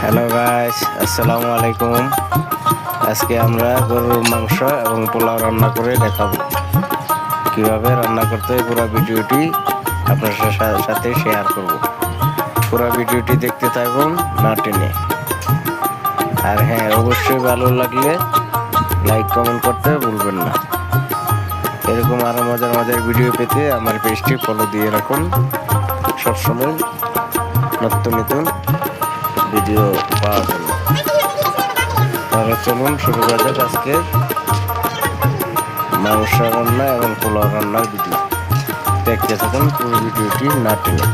Hello guys, আসসালামু আলাইকুম। আজকে আমরা গরুর মাংস এবং পোলাও রান্না করে দেখাবো। কিভাবে রান্না করতে হয় পুরো ভিডিওটি আপনার সাথে শেয়ার করব। পুরো ভিডিওটি দেখতে থাকুন না টেনে। আর হ্যাঁ, অবশ্যই ভালো লাগলে লাইক কমেন্ট করতে ভুলবেন না। এরকম আরো মজার মজার ভিডিও পেতে আমার পেজটি ফলো দিয়ে রাখুন। সবসময় নতুন ভিডিও পাওয়ার জন্য। তাহলে চলুন শুরু করা যাক আজকে মাংস রান্না এবং পোলাও রান্নার ভিডিও। দেখতে থাকুন পুরো ভিডিওটি না টেনে।